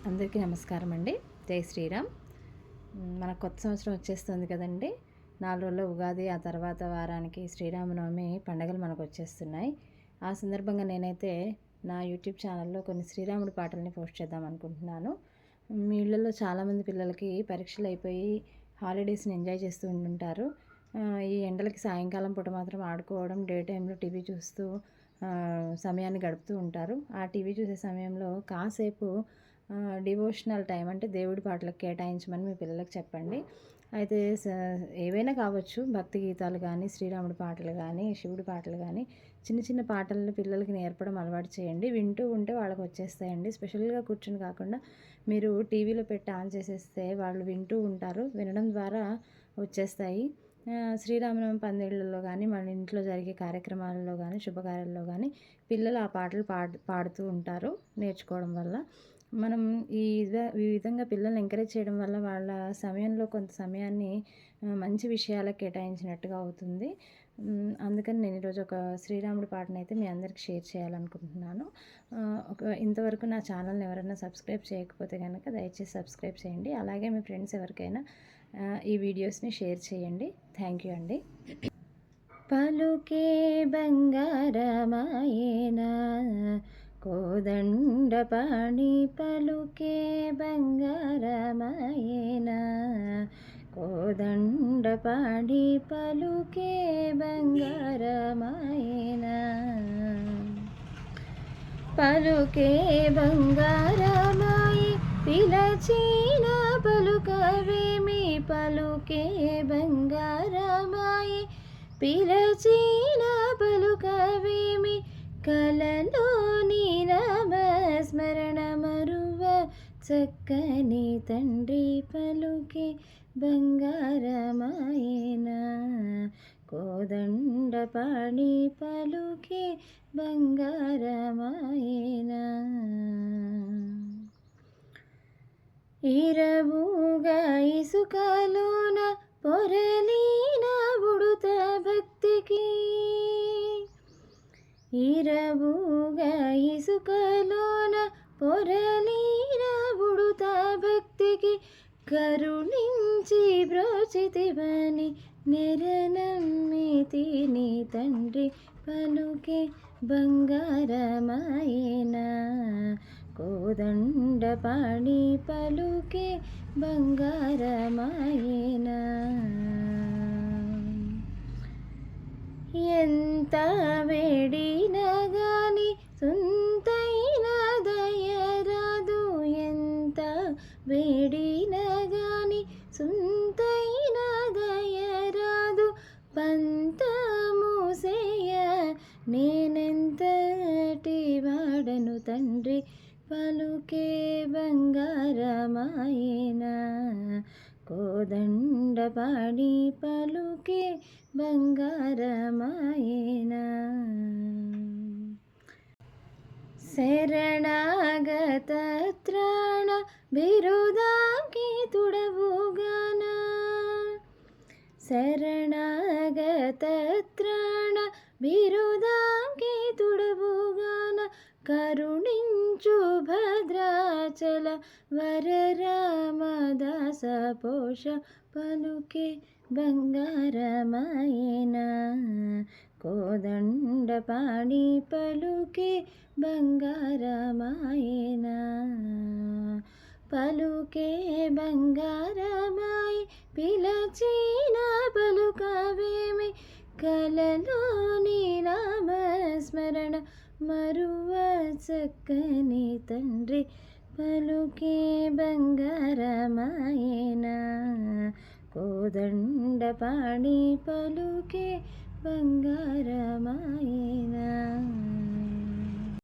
అందరికీ నమస్కారం అండి. జై శ్రీరామ్. మన కొత్త సంవత్సరం వచ్చేస్తుంది కదండి. 4 రోజుల్లో ఉగాది, ఆ తర్వాత వారానికి శ్రీరామనవమి పండుగలు మనకు వచ్చేస్తున్నాయి. ఆ సందర్భంగా నేనైతే నా యూట్యూబ్ ఛానల్లో కొన్ని శ్రీరాముడి పాటల్ని పోస్ట్ చేద్దాం అనుకుంటున్నాను. మీ ఇళ్ళల్లో చాలామంది పిల్లలకి పరీక్షలు అయిపోయి హాలిడేస్ని ఎంజాయ్ చేస్తూ ఉంటుంటారు. ఈ ఎండలకి సాయంకాలం పూట మాత్రం ఆడుకోవడం, డే టైంలో టీవీ చూస్తూ సమయాన్ని గడుపుతూ ఉంటారు. ఆ టీవీ చూసే సమయంలో కాసేపు డివోషనల్ టైం అంటే దేవుడి పాటలకు కేటాయించమని మీ పిల్లలకు చెప్పండి. అయితే ఏవైనా కావచ్చు, భక్తి గీతాలు కానీ, శ్రీరాముడి పాటలు కానీ, శివుడి పాటలు కానీ, చిన్న చిన్న పాటలను పిల్లలకి నేర్పడం అలవాటు చేయండి. వింటూ ఉంటే వాళ్ళకి వచ్చేస్తాయండి. స్పెషల్గా కూర్చుని కాకుండా మీరు టీవీలో పెట్టి ఆన్ చేసేస్తే వాళ్ళు వింటూ ఉంటారు. వినడం ద్వారా వచ్చేస్తాయి. శ్రీరామనవమి పందిళ్ళలో కానీ, మన ఇంట్లో జరిగే కార్యక్రమాలలో కానీ, శుభకార్యాల్లో కానీ పిల్లలు ఆ పాటలు పాడుతూ ఉంటారు నేర్చుకోవడం వల్ల. మనం ఈ విధంగా పిల్లల్ని ఎంకరేజ్ చేయడం వల్ల వాళ్ళ సమయంలో కొంత సమయాన్ని మంచి విషయాలకు కేటాయించినట్టుగా అవుతుంది. అందుకని నేను ఈరోజు ఒక శ్రీరాముడి పాటనైతే మీ అందరికి షేర్ చేయాలనుకుంటున్నాను. ఇంతవరకు నా ఛానల్ని ఎవరైనా సబ్స్క్రైబ్ చేయకపోతే కనుక దయచేసి సబ్స్క్రైబ్ చేయండి. అలాగే మీ ఫ్రెండ్స్ ఎవరికైనా ఈ వీడియోస్ని షేర్ చేయండి. థ్యాంక్ యూ అండి. పలుకే బంగారమాయేనా కోదండపాణి, పలుకే బంగారమాయేనా కోదండపాణి, పలుకే బంగారమాయేనా పలుకే బంగారమాయి పిలచిన పలుకవేమి, పలుకే బంగారమాయి పిలచిన పలుకవేమి, కలలోని నామస్మరణ మరువ చక్కని తండ్రి, పలుకే బంగారమాయేనా కోదండపాణి, పలుకే బంగారమాయేనా ఇరవుగా ఇసుకలోన పొరలిన ఉడుత భక్తికి, ఇరవుగా ఇసుకలోన పొరలిన ఉడుత భక్తికి, కరుణించి బ్రోచితివని నెరనమ్మితిని తండ్రి, పలుకే బంగారమాయేనా కోదండపాణి, పలుకే బంగారమాయేనా ఎంత వేడినా గాని సొంతైన దయరాదు, ఎంత వేడినా గాని సొంతైన దయరాదు, పంతము సేయ నేనెంతటి వాడను తండ్రి, పలుకే బంగారమాయేనా కోదండపాణి, పలుకే బంగారమాయేనా శరణాగత త్రాణ బిరుదాంకితుడవుగాన, శరణాగత త్రాణ బిరుదాంకితుడవుగాన, కరుణించు భద్రాచల వరరామదాస పోష, పలుకే బంగారమాయేనా కోదండపాణి, పలుకే బంగారమాయేనా పలుకే బంగారమాయి పిలచిన పలుకవేమి, కలలోని నామస్మరణ మరువ చక్కని తండ్రి, పలుకే బంగారమాయేనా కోదండపాణి, పలుకే బంగారమాయేనా.